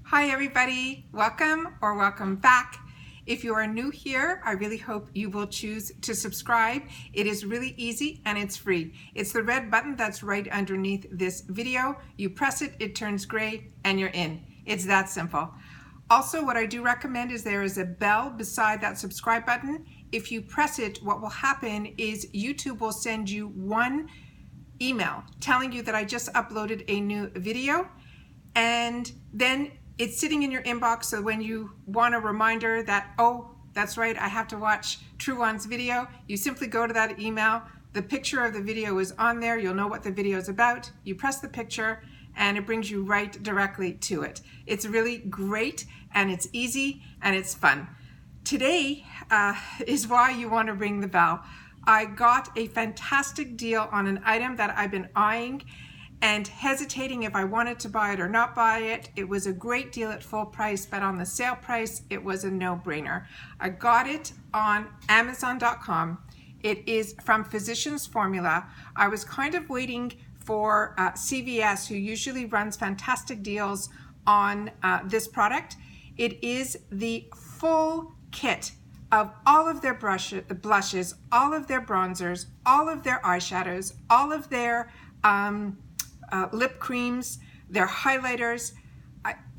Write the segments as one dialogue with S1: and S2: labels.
S1: Hi everybody, welcome or welcome back. If you are new here, I really hope you will choose to subscribe. It is really easy and it's free. It's the red button that's right underneath this video. You press it, it turns gray, and you're in. It's that simple. Also, what I do recommend is there is a bell beside that subscribe button. If you press it, what will happen is YouTube will send you one email telling you that I just uploaded a new video, and then it's sitting in your inbox, so when you want a reminder that, oh, that's right, I have to watch True One's video, you simply go to that email. The picture of the video is on there. You'll know what the video is about. You press the picture and it brings you right directly to it. It's really great and it's easy and it's fun. Today is why you want to ring the bell. I got a fantastic deal on an item that I've been eyeing and hesitating if I wanted to buy it or not buy it. It was a great deal at full price, but on the sale price, it was a no-brainer. I got it on Amazon.com. It is from Physicians Formula. I was kind of waiting for CVS, who usually runs fantastic deals on this product. It is the full kit of all of their blushes, all of their bronzers, all of their eyeshadows, all of their lip creams, their highlighters.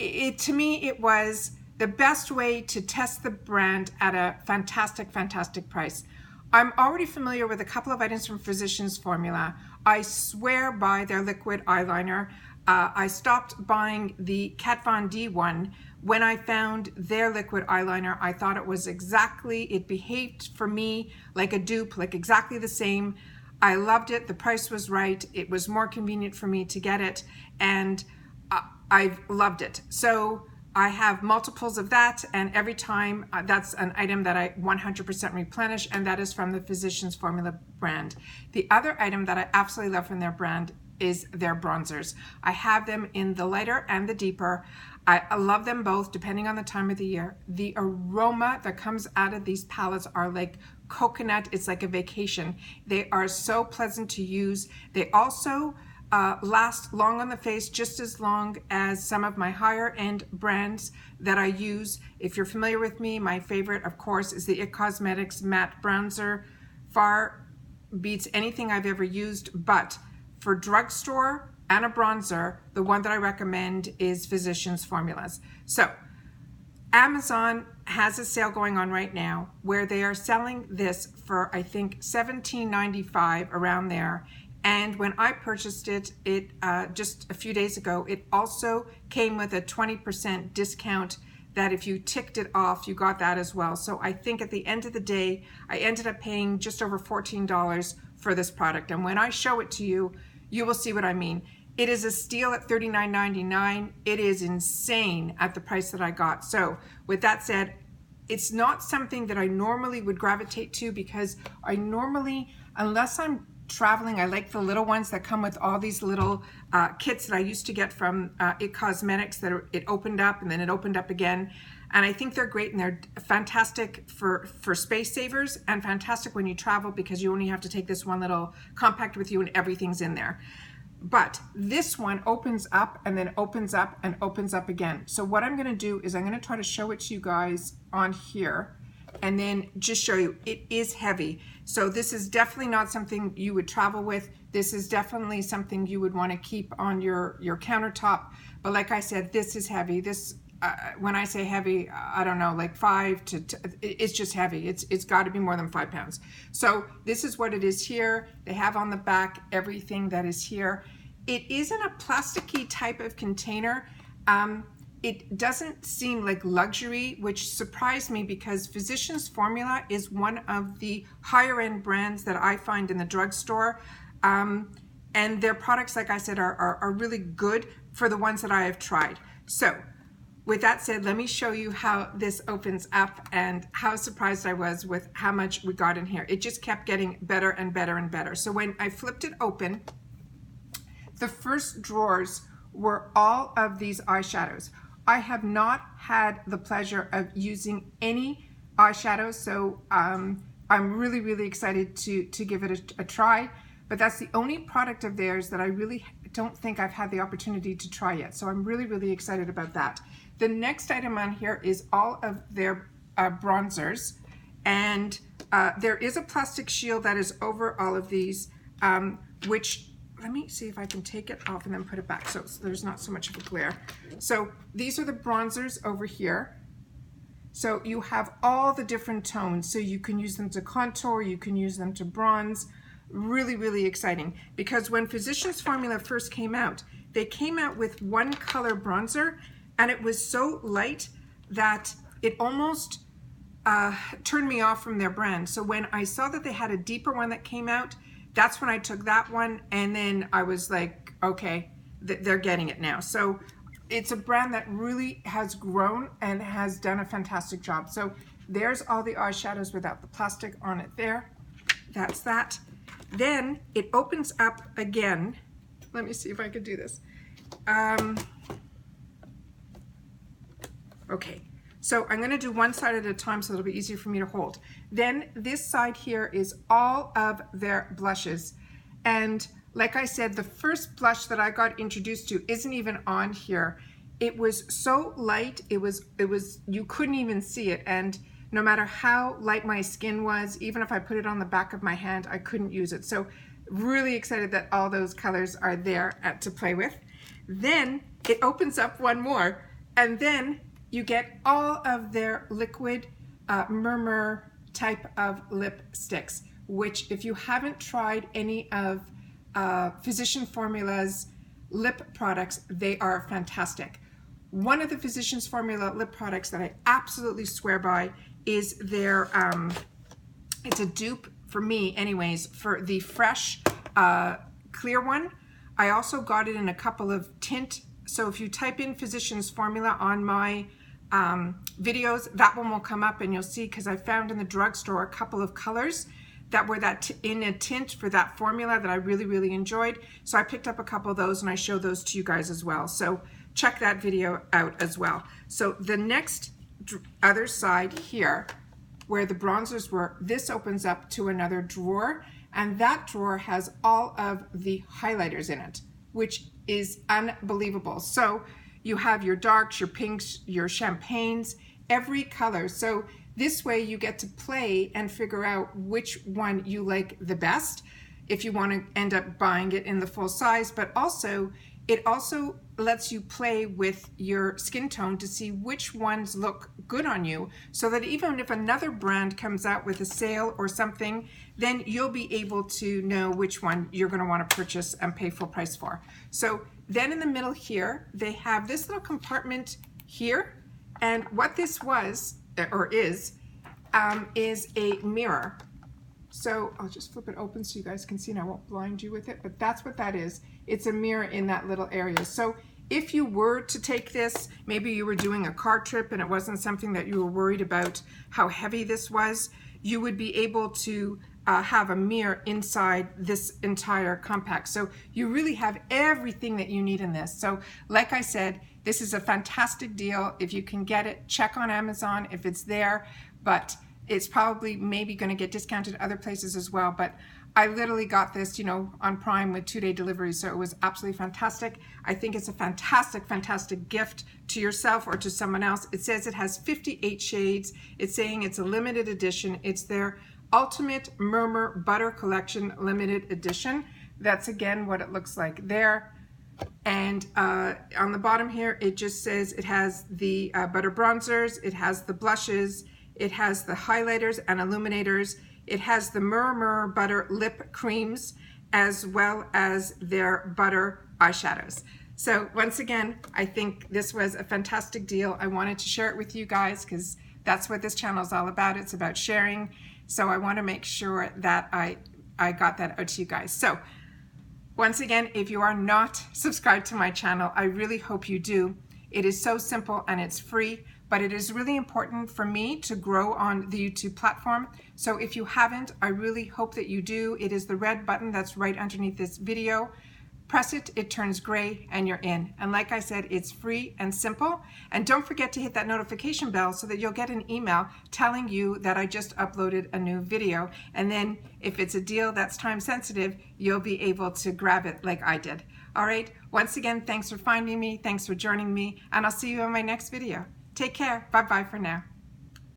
S1: To me, it was the best way to test the brand at a fantastic, fantastic price. I'm already familiar with a couple of items from Physicians Formula. I swear by their liquid eyeliner. I stopped buying the Kat Von D one when I found their liquid eyeliner. I thought it behaved for me like a dupe, like exactly the same. I loved it. The price was right. It was more convenient for me to get it, and I've loved it. So I have multiples of that, and every time that's an item that I 100% replenish, and that is from the Physicians Formula brand. The other item that I absolutely love from their brand is their bronzers. I have them in the lighter and the deeper. I love them both depending on the time of the year. The aroma that comes out of these palettes are like coconut. It's like a vacation. They are so pleasant to use. They also last long on the face, just as long as some of my higher end brands that I use. If you're familiar with me, my favorite, of course, is the IT Cosmetics Matte Bronzer. Far beats anything I've ever used, but for drugstore and a bronzer, the one that I recommend is Physicians Formulas. So Amazon has a sale going on right now where they are selling this for, I think, $17.95, around there. And when I purchased it, just a few days ago, it also came with a 20% discount that if you ticked it off, you got that as well. So I think at the end of the day, I ended up paying just over $14 for this product. And when I show it to you, you will see what I mean. It is a steal at $39.99. It is insane at the price that I got. So with that said, it's not something that I normally would gravitate to, because I normally, unless I'm traveling, I like the little ones that come with all these little kits that I used to get from IT Cosmetics, that it opened up and then it opened up again. And I think they're great, and they're fantastic for space savers, and fantastic when you travel, because you only have to take this one little compact with you and everything's in there. But this one opens up and then opens up and opens up again. So what I'm going to do is I'm going to try to show it to you guys on here and then just show you. It is heavy. So this is definitely not something you would travel with. This is definitely something you would want to keep on your countertop. But like I said, this is heavy. This when I say heavy, I don't know, like it's just heavy. It's got to be more than 5 pounds. So this is what it is here. They have on the back everything that is here. It isn't a plasticky type of container. It doesn't seem like luxury, which surprised me, because Physicians Formula is one of the higher end brands that I find in the drugstore. And their products, like I said, are really good for the ones that I have tried. So with that said, let me show you how this opens up and how surprised I was with how much we got in here. It just kept getting better and better and better. So when I flipped it open, the first drawers were all of these eyeshadows. I have not had the pleasure of using any eyeshadows, so I'm really, really excited to give it a try. But that's the only product of theirs that I really don't think I've had the opportunity to try yet. So I'm really, really excited about that. The next item on here is all of their bronzers, and there is a plastic shield that is over all of these, which, let me see if I can take it off and then put it back so there's not so much of a glare. So these are the bronzers over here. So you have all the different tones, so you can use them to contour, you can use them to bronze. Really, really exciting, because when Physicians Formula first came out, they came out with one color bronzer, and it was so light that it almost turned me off from their brand. So when I saw that they had a deeper one that came out, that's when I took that one, and then I was like, okay, they're getting it now. So it's a brand that really has grown and has done a fantastic job. So there's all the eyeshadows without the plastic on it there. That's that. Then it opens up again. Let me see if I could do this. Okay, so I'm going to do one side at a time so it'll be easier for me to hold. Then this side here is all of their blushes. And like I said, the first blush that I got introduced to isn't even on here. It was so light, it was you couldn't even see it. And no matter how light my skin was, even if I put it on the back of my hand, I couldn't use it. So really excited that all those colors are there to play with. Then it opens up one more, and then you get all of their liquid murmur type of lipsticks, which if you haven't tried any of Physician Formula's lip products, they are fantastic. One of the Physicians Formula lip products that I absolutely swear by is their, it's a dupe for me anyways, for the fresh clear one. I also got it in a couple of tint. So if you type in Physicians Formula on my videos, that one will come up and you'll see, because I found in the drugstore a couple of colors that were in a tint for that formula that I really, really enjoyed. So I picked up a couple of those and I show those to you guys as well. So check that video out as well. So the next other side here, where the bronzers were, this opens up to another drawer, and that drawer has all of the highlighters in it, which is unbelievable. So you have your darks, your pinks, your champagnes, every color. So this way you get to play and figure out which one you like the best if you want to end up buying it in the full size, but also it also lets you play with your skin tone to see which ones look good on you, so that even if another brand comes out with a sale or something, then you'll be able to know which one you're going to want to purchase and pay full price for. So then in the middle here, they have this little compartment here, and what this was, or is a mirror. So I'll just flip it open so you guys can see, and I won't blind you with it, but that's what that is. It's a mirror in that little area. So if you were to take this, maybe you were doing a car trip and it wasn't something that you were worried about how heavy this was, you would be able to have a mirror inside this entire compact. So you really have everything that you need in this. So like I said, this is a fantastic deal. If you can get it, check on Amazon if it's there, but it's probably maybe going to get discounted other places as well. But I literally got this, you know, on Prime with 2-day delivery, so it was absolutely fantastic. I think it's a fantastic, fantastic gift to yourself or to someone else. It says it has 58 shades. It's saying it's a limited edition. It's their Ultimate Murmur Butter Collection Limited Edition. That's again what it looks like there. And on the bottom here, it just says it has the butter bronzers, it has the blushes, it has the highlighters and illuminators, it has the Murmur Butter Lip Creams, as well as their butter eyeshadows. So once again, I think this was a fantastic deal. I wanted to share it with you guys because that's what this channel is all about. It's about sharing. So I want to make sure that I got that out to you guys. So once again, if you are not subscribed to my channel, I really hope you do. It is so simple and it's free, but it is really important for me to grow on the YouTube platform. So if you haven't, I really hope that you do. It is the red button that's right underneath this video. Press it, it turns gray, and you're in. And like I said, it's free and simple. And don't forget to hit that notification bell so that you'll get an email telling you that I just uploaded a new video. And then if it's a deal that's time sensitive, you'll be able to grab it like I did. All right, once again, thanks for finding me, thanks for joining me, and I'll see you in my next video. Take care. Bye-bye for now.